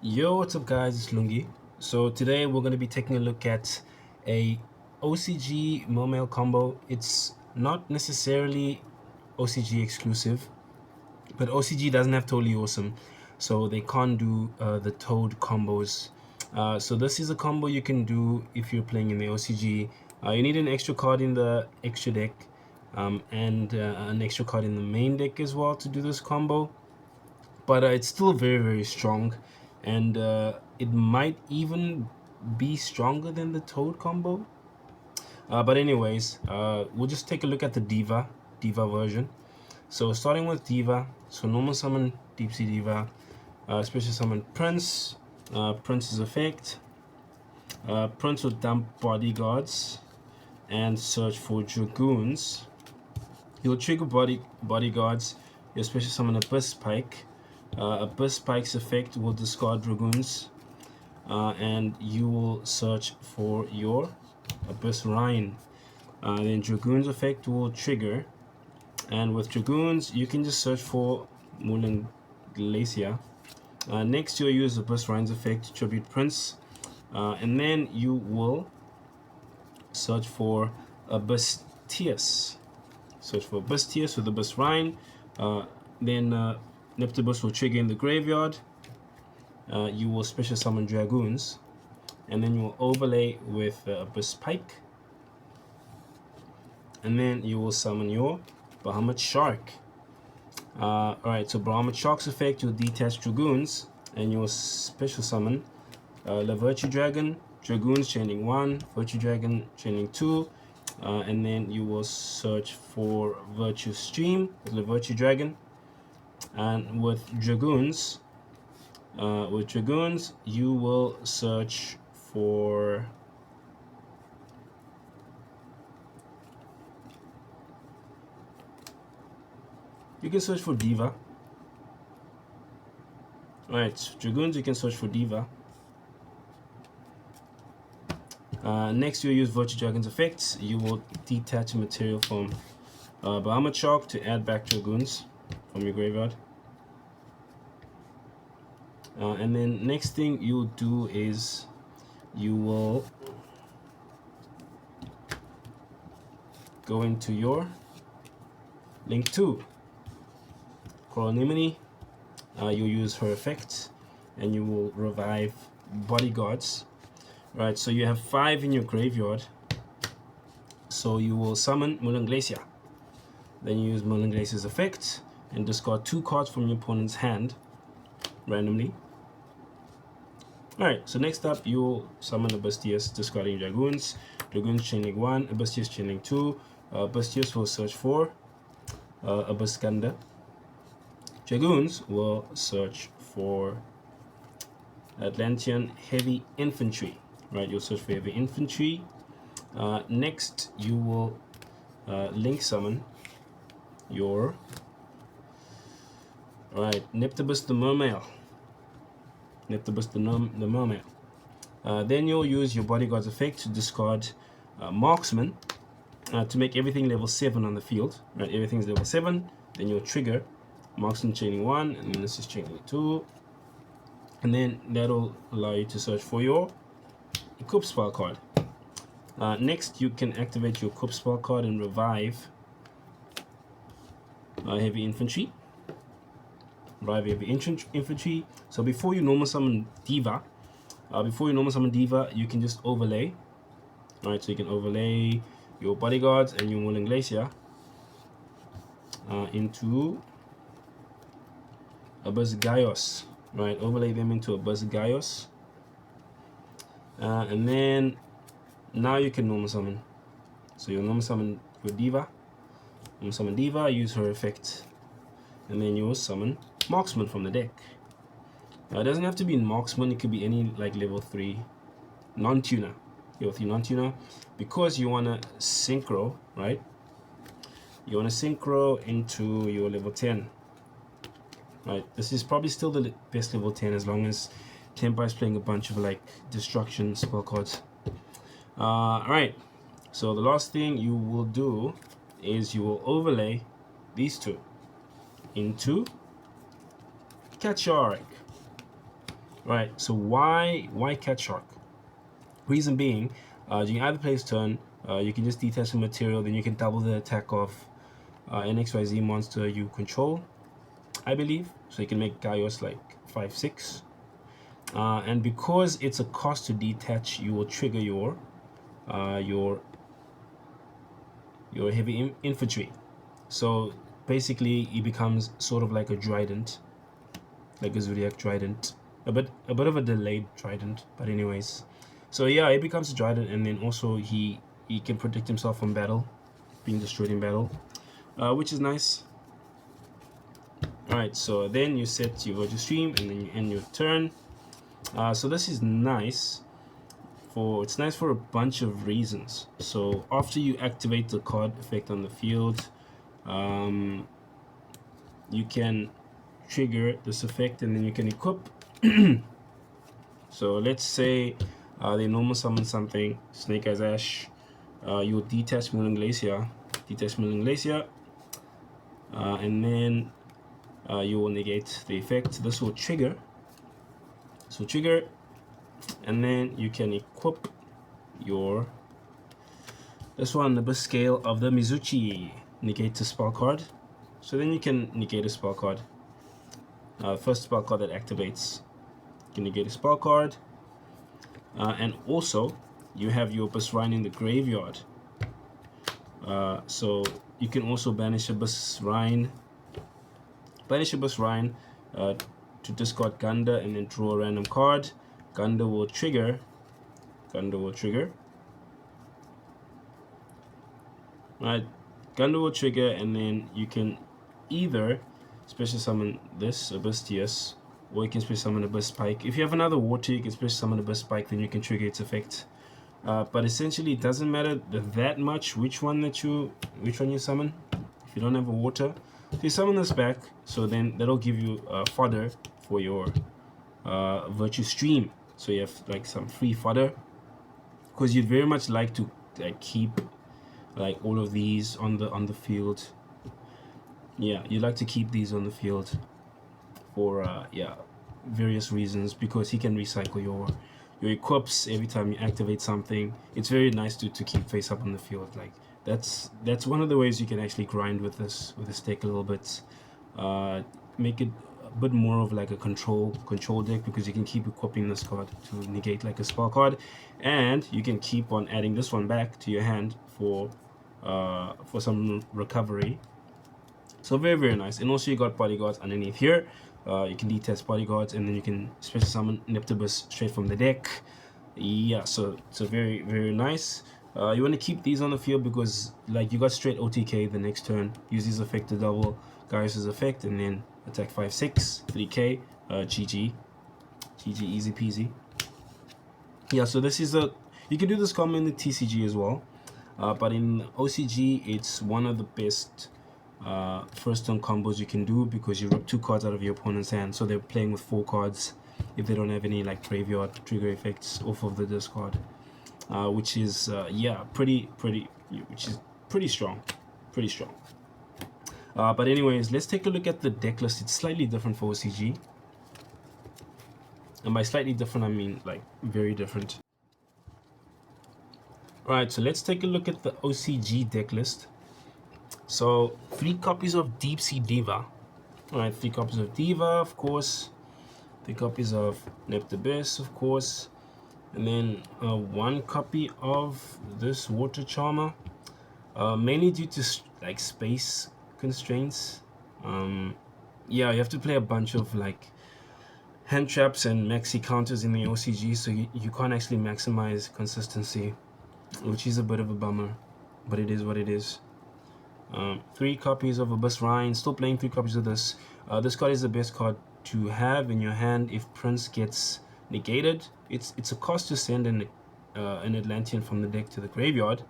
Yo, what's up guys, it's Lungi. So today we're going to be taking a look at a OCG Mermail combo. It's not necessarily OCG exclusive, but OCG doesn't have Totally Awesome, so they can't do the Toad combos. So this is a combo you can do if you're playing in the OCG. You need an extra card in the extra deck and an extra card in the main deck as well to do this combo. But it's still very strong, and it might even be stronger than the Toad combo. But anyways, we'll just take a look at the Diva version. So starting with Diva, so normal summon Deep Sea Diva, special summon Prince, Prince's effect. Prince will dump Bodyguards and search for Dragoons. He'll trigger Bodyguards, your special summon Abysspike. Abyssspike's effect will discard Dragoons, and you will search for your Abyssrhine. Then Dragoon's effect will trigger, and with Dragoons you can just search for Moulinglacia. Next you'll use Abyssrhine's effect to tribute Prince, and then you will search for Abyssteus. Search for Abyssteus with Abyssrhine. Then Neptabyss will trigger in the graveyard. You will special summon Dragoons, and then you will overlay with Abysspike, and then you will summon your Bahamut Shark. Alright, so Bahamut Shark's effect, you'll detach Dragoons, and you will special summon Levirtue Dragon, Dragoons Chengying 1, Virtue Dragon Chengying 2, and then you will search for Virtue Stream with Levirtue Dragon. And with Dragoons, you will search for Diva. Alright, Dragoons, you can search for Diva. Next, you'll use Virtue Dragon's effects. You will detach a material from Bahamut Shark to add back Dragoons from your graveyard. And then next thing you'll do is you will go into your Link 2 Chronomini. You'll use her effect, and you will revive Bodyguards. Right, so you have 5 in your graveyard, so you will summon Moulinglacia. Then you use Moulinglacia's effect and discard 2 cards from your opponent's hand randomly. Alright, so next up you'll summon Abyssteus, discarding Dragoons. Dragoons Chengying 1, Abyssteus Chengying 2. Abyssteus will search for Abyssgunde. Dragoons will search for Atlantean Heavy Infantry. Right, you'll search for Heavy Infantry. Next you will link summon your Neptabyss the Mermail. Neptabyss the Mermail. Then you'll use your Bodyguard's effect to discard Marksman to make everything level 7 on the field. Right, everything's level 7. Then you'll trigger Marksman Chengying 1, and then this is Chengying 2. And then that'll allow you to search for your Equip Spell card. Next, you can activate your Equip Spell card and revive Heavy Infantry. Infantry. So before you normal summon Diva, you can just overlay. Alright, so you can overlay your Bodyguards and your Moulinglacia into Abyssgaios. Right, overlay them into Abyssgaios. And then now you can normal summon. So you'll normal summon your Diva. Normal summon Diva, use her effect, and then you'll summon Marksman from the deck. It doesn't have to be Marksman, it could be any like level 3 non-tuner. Level 3 non-tuner. Because you want to synchro, right? You want to synchro into your level 10. Right, this is probably still the best level 10 as long as Tempa is playing a bunch of like destruction spell cards. Alright, so the last thing you will do is you will overlay these two into Catchark. Right, so why Cat Shark? Reason being, during either player's turn, you can just detach the material, then you can double the attack of an XYZ monster you control, I believe. So you can make Gaios like 5/6. And because it's a cost to detach, you will trigger your heavy infantry. So basically, it becomes sort of like a trident, like a zodiac trident, a bit of a delayed trident. But anyways, so yeah, it becomes a trident, and then also he can protect himself from battle, being destroyed in battle, which is nice. All right, so then you set your virtual stream, and then you end your turn. So this is nice. It's nice for a bunch of reasons. So after you activate the card effect on the field, you can trigger this effect, and then you can equip. So let's say they normal summon something, Snake Eyes Ash. You'll detach Moulinglacia, and then you will negate the effect. This will trigger. And then you can equip this one, the Abyss Scale of the Mizuchi. Negate a spell card. So then you can negate a spell card. First spell card that activates. You can negate a spell card. And also, you have your Abyssrhine in the graveyard. So you can also banish Abyssrhine. To discard Gunda and then draw a random card. Gunda will trigger. Right, Gunda will trigger, and then you can either special summon this Abyssteus, or you can special summon Abysspike. If you have another water, you can special summon Abysspike, then you can trigger its effect. But essentially, it doesn't matter that much which one you summon. If you don't have a water, so you summon this back, so then that'll give you fodder for your virtue stream. So you have like some free fodder, because you'd very much like to keep like all of these on the field. Yeah, you'd like to keep these on the field for various reasons, because he can recycle your equips every time you activate something. It's very nice to keep face up on the field. Like that's one of the ways you can actually grind with this deck a little bit. Make it a bit more of like a control deck, because you can keep equipping this card to negate like a spell card, and you can keep on adding this one back to your hand for some recovery. So very, very nice. And also you got Bodyguards underneath here. You can detest Bodyguards, and then you can special summon Neptabyss straight from the deck. Yeah, so very, very nice. You want to keep these on the field because like you got straight OTK the next turn. Use this effect to double Gaius' effect, and then attack 5/6, 3k, GG, easy peasy. Yeah, so this is you can do this combo in the TCG as well, but in OCG it's one of the best first turn combos you can do, because you rip 2 cards out of your opponent's hand, so they're playing with 4 cards if they don't have any like graveyard trigger effects off of the discard, which is pretty strong. But anyways, let's take a look at the deck list. It's slightly different for OCG, and by slightly different I mean like very different. Alright, so let's take a look at the OCG deck list. So 3 copies of Deep Sea Diva. Alright, 3 copies of Diva, of course. 3 copies of Neptabyss, of course. And then 1 copy of this Water Charmer. Mainly due to like space constraints. Yeah, you have to play a bunch of like hand traps and maxi counters in the OCG, so you can't actually maximize consistency, which is a bit of a bummer, but it is what it is. 3 copies of Abyssrhine. Still playing 3 copies of this. This card is the best card to have in your hand if Prince gets negated. It's a cost to send an Atlantean from the deck to the graveyard,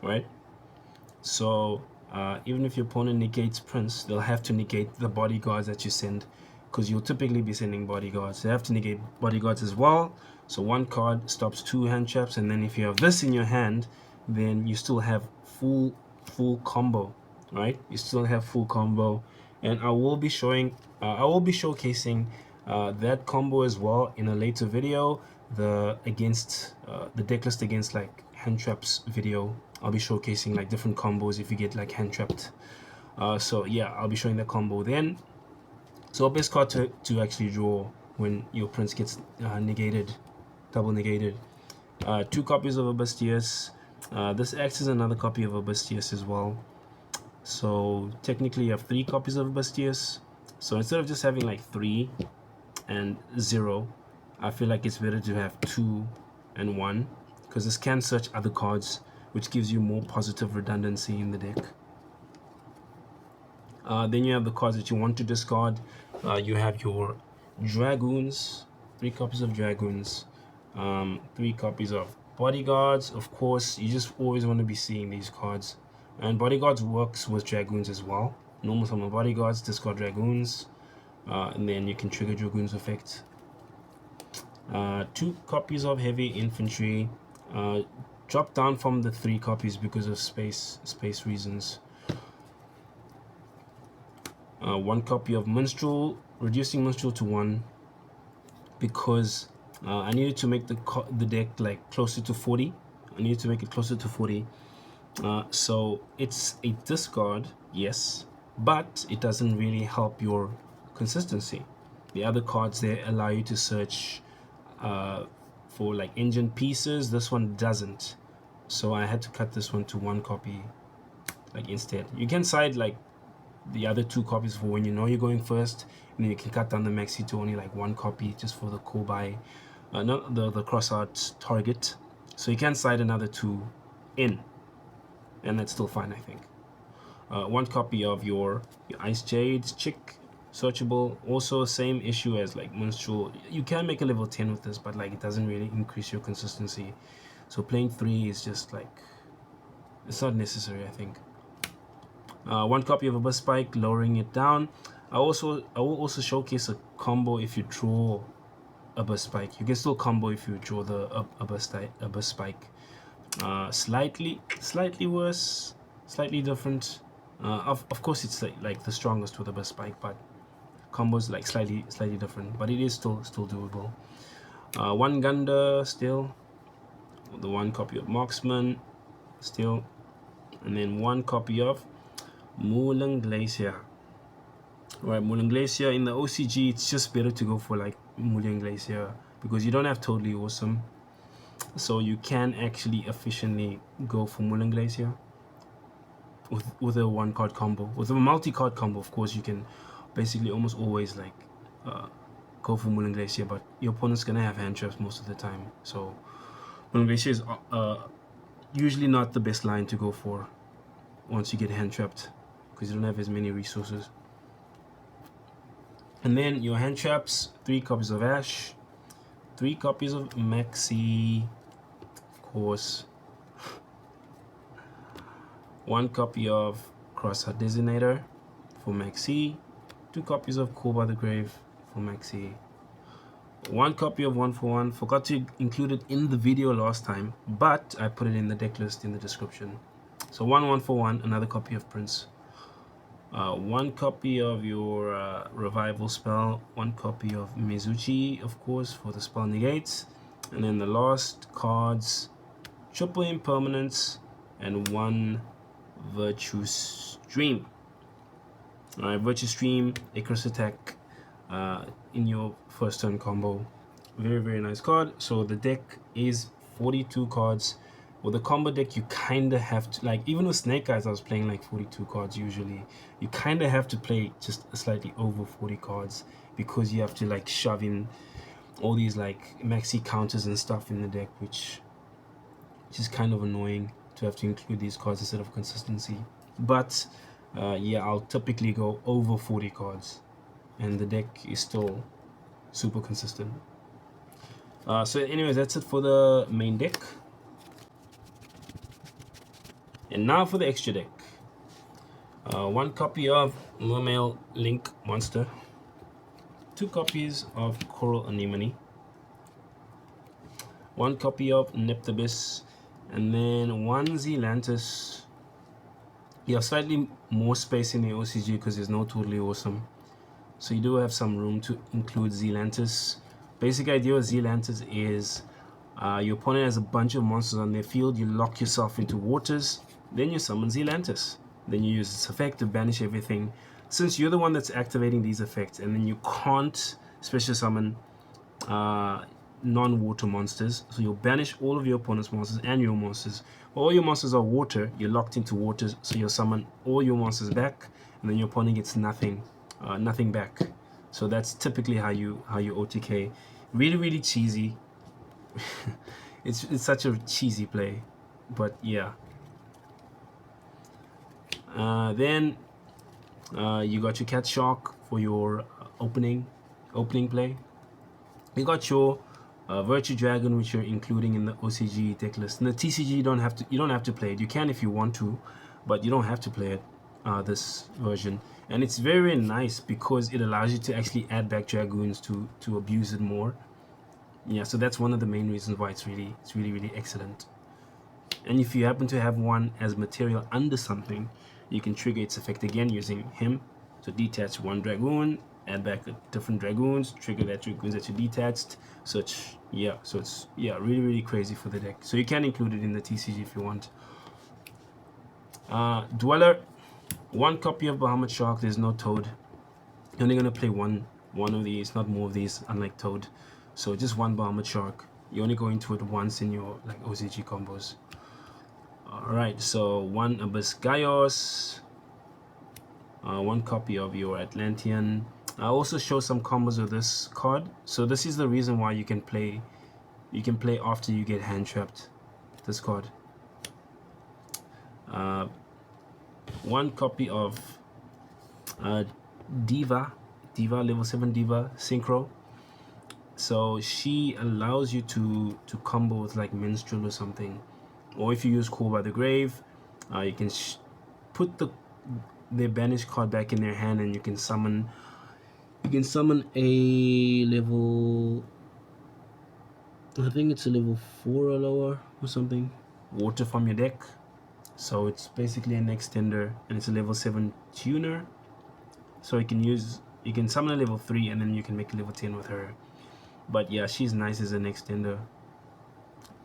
right? So even if your opponent negates Prince, they'll have to negate the Bodyguards that you send, because you'll typically be sending Bodyguards. They have to negate Bodyguards as well. So 1 card stops 2 hand traps, and then if you have this in your hand, then you still have full combo, right? You still have full combo. And I will be showcasing that combo as well in a later video, the deck list against like hand traps video. I'll be showcasing like different combos if you get like hand trapped. So yeah, I'll be showing that combo then. So best card to actually draw when your prince gets negated, double negated. 2 copies of Abyssteus. This acts as another copy of Abyssteus as well. So technically you have 3 copies of Abyssteus. So instead of just having like 3 and 0, I feel like it's better to have 2 and 1, because this can search other cards, which gives you more positive redundancy in the deck. Then you have the cards that you want to discard. You have your Dragoons, 3 copies of Dragoons, 3 copies of Bodyguards. Of course, you just always want to be seeing these cards. And Bodyguards works with Dragoons as well. Normal summon Bodyguards, discard Dragoons, and then you can trigger Dragoons effect. 2 copies of Heavy Infantry. Drop down from the 3 copies because of space reasons. 1 copy of Minstrel, reducing Minstrel to 1 because I needed to make the deck like closer to 40. I needed to make it closer to 40. So it's a discard, yes, but it doesn't really help your consistency. The other cards there allow you to search for like engine pieces. This one doesn't, so I had to cut this one to 1 copy like instead. You can side like the other 2 copies for when you know you're going first, and then you can cut down the maxi to only like 1 copy just for the core buy, not the crossout target. So you can side another 2 in, and that's still fine, I think. 1 copy of your Icejade Chick, searchable. Also same issue as like Minstrel. You can make a level 10 with this, but like it doesn't really increase your consistency. So playing 3 is just like, it's not necessary, I think. 1 copy of Abysspike, lowering it down. I will also showcase a combo if you draw Abysspike. You can still combo if you draw the Abysspike. Slightly worse, slightly different. Of course, it's like the strongest with Abysspike, but combos like slightly different. But it is still doable. 1 Gunde still. The 1 copy of Marksman still, and then 1 copy of Moulinglacia. Right, Moulinglacia in the OCG, it's just better to go for like Moulinglacia because you don't have Totally Awesome, so you can actually efficiently go for Moulinglacia with a 1 card combo. With a multi-card combo, of course, you can basically almost always like go for Moulinglacia, but your opponent's gonna have hand traps most of the time, so Moulinglacia is usually not the best line to go for once you get hand trapped, because you don't have as many resources. And then your hand traps: 3 copies of Ash, 3 copies of Maxi, of course, 1 copy of Crossout Designator for Maxi, 2 copies of Call by the Grave for Maxi, 1 copy of 1 for 1. Forgot to include it in the video last time, but I put it in the deck list in the description. So 1 for 1, another copy of Prince. 1 copy of your revival spell, 1 copy of Mizuchi, of course, for the spell negates, and then the last cards: triple Impermanence and 1 Virtue Stream. Alright, Virtue Stream, Icarus attack in your first turn combo. Very nice card. So the deck is 42 cards. With a combo deck, you kind of have to, like, even with Snake Eyes, I was playing like 42 cards usually. You kind of have to play just slightly over 40 cards because you have to like shove in all these like maxi counters and stuff in the deck, which is kind of annoying to have to include these cards instead of consistency. But yeah, I'll typically go over 40 cards, and the deck is still super consistent. So anyways, that's it for the main deck. And now for the extra deck. 1 copy of Mermail Link Monster, 2 copies of Coral Anemone, 1 copy of Neptabyss, and then 1 Zealantis. You have slightly more space in the OCG because there's no Totally Awesome. so you do have some room to include Zealantis. Basic idea of Zealantis is your opponent has a bunch of monsters on their field, you lock yourself into waters, then you summon Zealantis. Then you use its effect to banish everything. Since you're the one that's activating these effects, and then you can't special summon non-water monsters, so you'll banish all of your opponent's monsters and your monsters. All your monsters are water, you're locked into waters, so you'll summon all your monsters back, and then your opponent gets nothing back. So that's typically how you OTK. Really cheesy. it's such a cheesy play, but yeah. Then you got your Cat Shark for your opening play. You got your Levirtue Dragon, which you're including in the OCG deck list. In the TCG, you don't have to play it. You can if you want to, but you don't have to play it. This version, and it's very nice because it allows you to actually add back dragoons to abuse it more. Yeah, so that's one of the main reasons why it's really excellent. And if you happen to have one as material under something, you can trigger its effect again using him. So detach one dragoon, add back different dragoons, trigger that dragoons that you detached. So it's really crazy for the deck. So you can include it in the TCG if you want. Dweller, one copy of Bahamut Shark. There's no Toad. You're only gonna play one of these, not more of these, unlike Toad. So just one Bahamut Shark. You only go into it once in your like OCG combos. Alright, so one Abyssgaios, one copy of your Atlantean. I also show some combos of this card. So this is the reason why you can play after you get hand trapped. This card. One copy of Diva, level 7 Diva Synchro. So she allows you to combo with like Minstrel or something, or if you use Call by the Grave, you can put their banished card back in their hand, and you can summon a level, I think it's a level 4 or lower or something, water from your deck. So it's basically an extender, and it's a level 7 tuner. So you can summon a level 3, and then you can make a level 10 with her. But yeah, she's nice as an extender.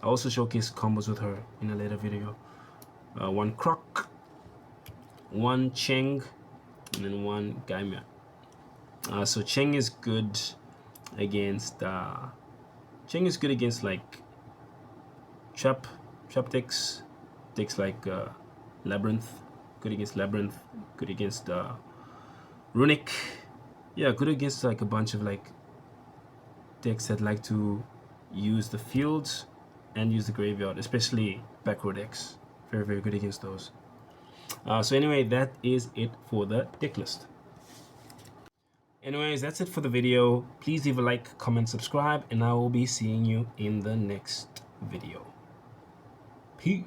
I also showcase combos with her in a later video. One Croc, one Cheng, and then one Gymir. So Cheng is good against like trap decks like Labyrinth, good against Labyrinth, good against Runic. Yeah, good against like a bunch of like decks that like to use the fields and use the graveyard, especially back row decks. Very good against those. So anyway, that is it for the deck list. Anyways, that's it for the video. Please leave a like, comment, subscribe, and I will be seeing you in the next video. Peace.